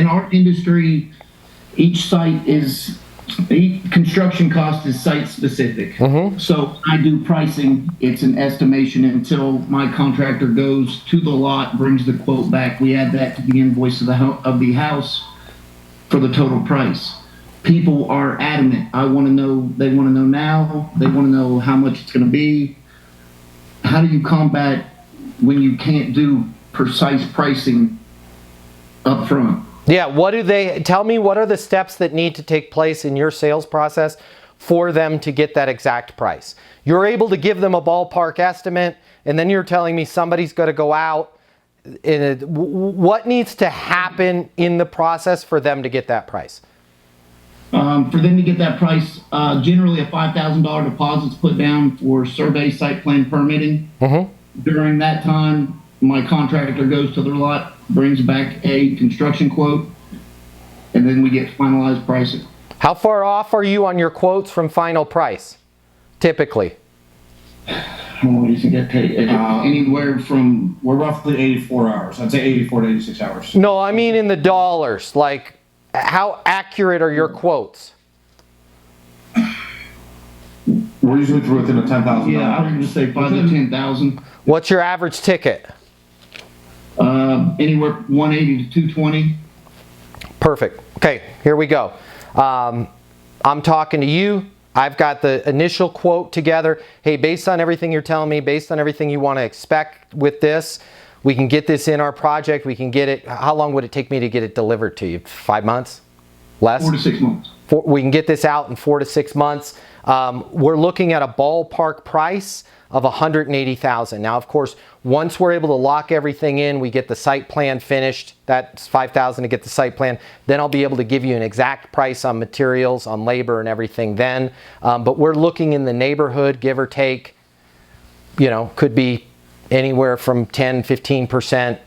in our industry, each construction cost is site specific. So I do pricing. It's an estimation until my contractor goes to the lot, brings the quote back. We add that to the invoice of the house for the total price. People are adamant. They want to know now. They want to know how much it's going to be. How do you combat when you can't do precise pricing up front? Yeah, tell me what are the steps that need to take place in your sales process for them to get that exact price? You're able to give them a ballpark estimate, and then you're telling me somebody's got to go out. What needs to happen in the process for them to get that price? For them to get that price, generally a $5,000 deposit is put down for survey, site plan, permitting. During that time, my contractor goes to their lot, brings back a construction quote, and then we get finalized pricing. How far off are you on your quotes from final price, typically? What do you think that takes? Anywhere from... We're roughly 84 hours. I'd say 84 to 86 hours. No, I mean in the dollars. Like, how accurate are your quotes? We're usually within a $10,000. Yeah, I was going to say 5 to 10,000. What's your average ticket? Anywhere 180 to 220. Perfect. Okay, here we go. I'm talking to you. I've got the initial quote together. Hey, based on everything you're telling me, based on everything you want to expect with this, we can get this in our project. We can get it. How long would it take me to get it delivered to you? 5 months? Less? 4 to 6 months. We can get this out in 4 to 6 months. We're looking at a ballpark price of $180,000. Now, of course, once we're able to lock everything in, we get the site plan finished. That's $5,000 to get the site plan. Then I'll be able to give you an exact price on materials, on labor, and everything then. But we're looking in the neighborhood, give or take, could be anywhere from 10, 15%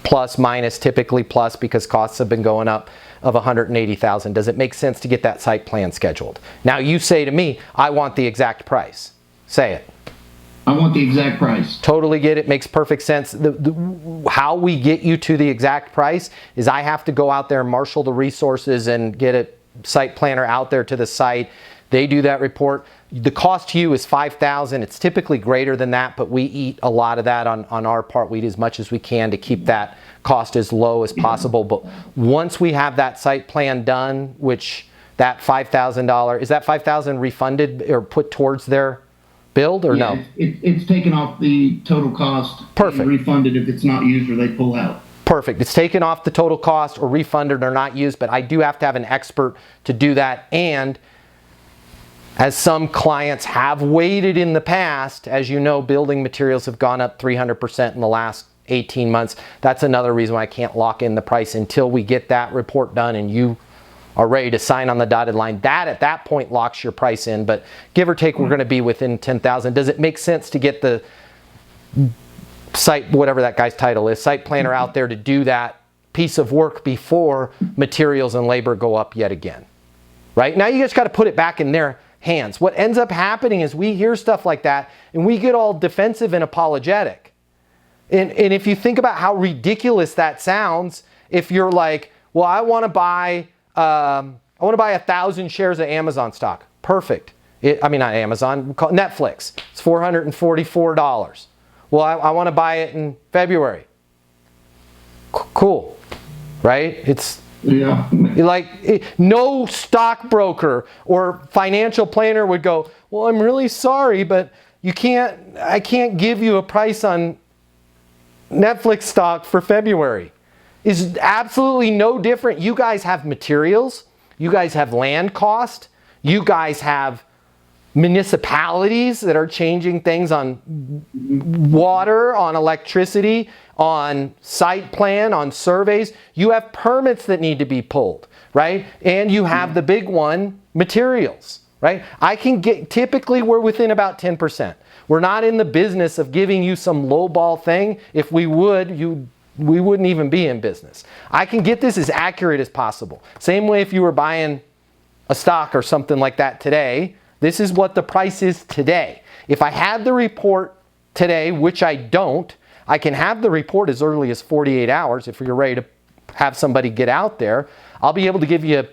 plus, minus, typically plus because costs have been going up, of $180,000. Does it make sense to get that site plan scheduled? Now you say to me, I want the exact price. Say it. I want the exact price. Totally get it. Makes perfect sense. How we get you to the exact price is I have to go out there and marshal the resources and get a site planner out there to the site. They do that report. The cost to you is $5,000. It's typically greater than that, but we eat a lot of that on our part. We eat as much as we can to keep that cost as low as possible. But once we have that site plan done, which that $5,000, is that $5,000 refunded or put towards their build or no? It's taken off the total cost. Perfect. And refunded if it's not used or they pull out. Perfect. It's taken off the total cost or refunded or not used, but I do have to have an expert to do that. And as some clients have waited in the past, as you know, building materials have gone up 300% in the last 18 months. That's another reason why I can't lock in the price until we get that report done and you are ready to sign on the dotted line. That at that point locks your price in, but give or take, we're going to be within 10,000. Does it make sense to get the site, whatever that guy's title is, site planner out there to do that piece of work before materials and labor go up yet again? Right? Now you just got to put it back in their hands. What ends up happening is we hear stuff like that and we get all defensive and apologetic. And if you think about how ridiculous that sounds, if you're like, well, I want to buy 1,000 shares of Amazon stock. Perfect. Not Amazon, Netflix. It's $444. Well, I want to buy it in February. Cool, right? It's like no stockbroker or financial planner would go, well, I'm really sorry, but I can't give you a price on Netflix stock for February. Is absolutely no different. You guys have materials, you guys have land cost, you guys have municipalities that are changing things on water, on electricity, on site plan, on surveys. You have permits that need to be pulled, right? And you have the big one, materials, right? Typically we're within about 10%. We're not in the business of giving you some lowball thing. If we would, we wouldn't even be in business. I can get this as accurate as possible. Same way if you were buying a stock or something like that today, this is what the price is today. If I had the report today, which I don't, I can have the report as early as 48 hours if you're ready to have somebody get out there, I'll be able to give you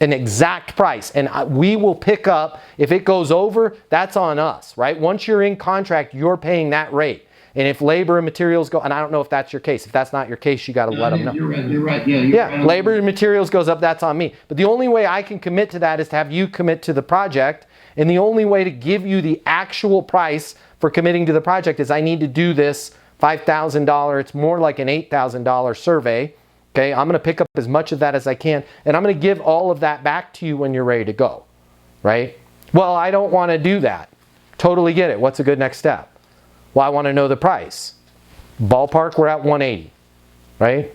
an exact price, and we will pick up. If it goes over, that's on us, right? Once you're in contract, you're paying that rate. And if labor and materials go, and I don't know if that's your case. If that's not your case, you got to let them know. You're right. Yeah, you're yeah, right. Labor and materials goes up, that's on me. But the only way I can commit to that is to have you commit to the project. And the only way to give you the actual price for committing to the project is I need to do this $5,000. It's more like an $8,000 survey. Okay, I'm going to pick up as much of that as I can, and I'm going to give all of that back to you when you're ready to go, right? Well, I don't want to do that. Totally get it. What's a good next step? Well, I want to know the price. Ballpark, we're at 180, right?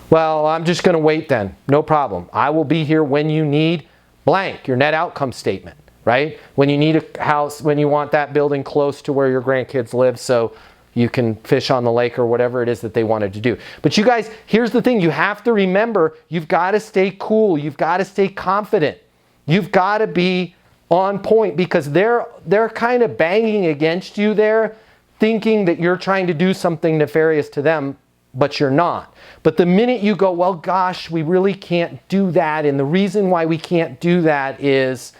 Well, I'm just going to wait then. No problem. I will be here when you need blank, your net outcome statement, right? When you need a house, when you want that building close to where your grandkids live so you can fish on the lake or whatever it is that they wanted to do. But you guys, here's the thing. You have to remember, you've got to stay cool. You've got to stay confident. You've got to be on point, because they're kind of banging against you there, thinking that you're trying to do something nefarious to them, but you're not. But the minute you go, well, gosh, we really can't do that, and the reason why we can't do that is,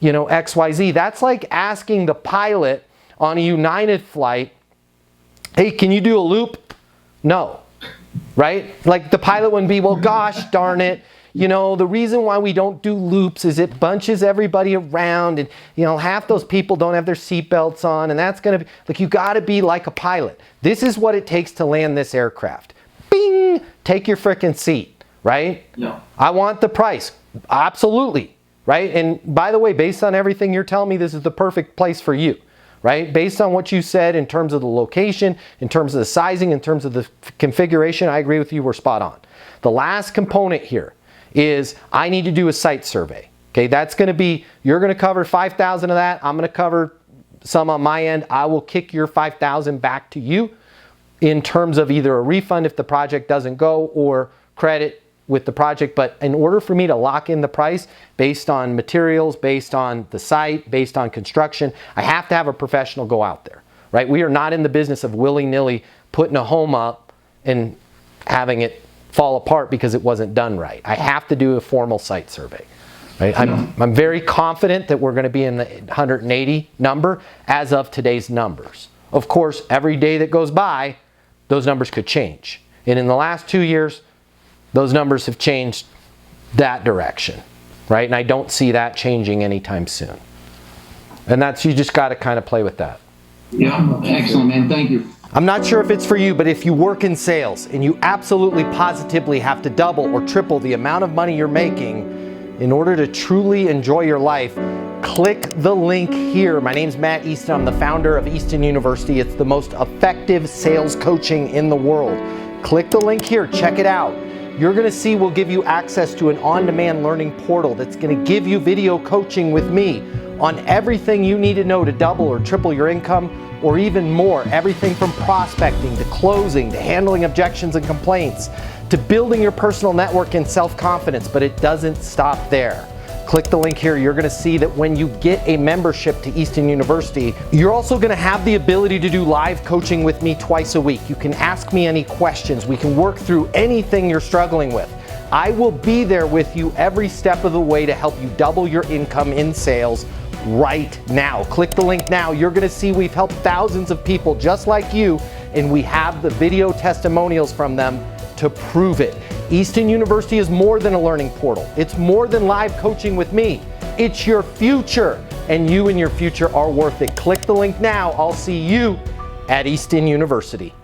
you know, XYZ. That's like asking the pilot on a United flight, hey, can you do a loop? No, right? Like the pilot wouldn't be, well, gosh darn it. You know, the reason why we don't do loops is it bunches everybody around, and, you know, half those people don't have their seatbelts on, and that's going to be, like, you got to be like a pilot. This is what it takes to land this aircraft. Bing! Take your frickin' seat, right? No. I want the price. Absolutely, right? And by the way, based on everything you're telling me, this is the perfect place for you. Right? Based on what you said in terms of the location, in terms of the sizing, in terms of the configuration, I agree with you, we're spot on. The last component here is I need to do a site survey. Okay, that's going to be, you're going to cover 5,000 of that. I'm going to cover some on my end. I will kick your 5,000 back to you in terms of either a refund if the project doesn't go, or credit with the project. But in order for me to lock in the price based on materials, based on the site, based on construction, I have to have a professional go out there, right? We are not in the business of willy-nilly putting a home up and having it fall apart because it wasn't done right. I have to do a formal site survey, right? I'm very confident that we're going to be in the 180 number as of today's numbers. Of course, every day that goes by, those numbers could change. And in the last 2 years, those numbers have changed that direction, right? And I don't see that changing anytime soon. And that's, you just got to kind of play with that. Yeah, excellent, man. Thank you. I'm not sure if it's for you, but if you work in sales and you absolutely positively have to double or triple the amount of money you're making in order to truly enjoy your life, click the link here. My name's Matt Easton. I'm the founder of Easton University. It's the most effective sales coaching in the world. Click the link here. Check it out. You're going to see we'll give you access to an on-demand learning portal that's going to give you video coaching with me on everything you need to know to double or triple your income, or even more. Everything from prospecting to closing to handling objections and complaints to building your personal network and self-confidence. But it doesn't stop there. Click the link here. You're going to see that when you get a membership to Easton University, you're also going to have the ability to do live coaching with me twice a week. You can ask me any questions. We can work through anything you're struggling with. I will be there with you every step of the way to help you double your income in sales right now. Click the link now. You're going to see we've helped thousands of people just like you, and we have the video testimonials from them to prove it. Easton University is more than a learning portal. It's more than live coaching with me. It's your future, and you and your future are worth it. Click the link now. I'll see you at Easton University.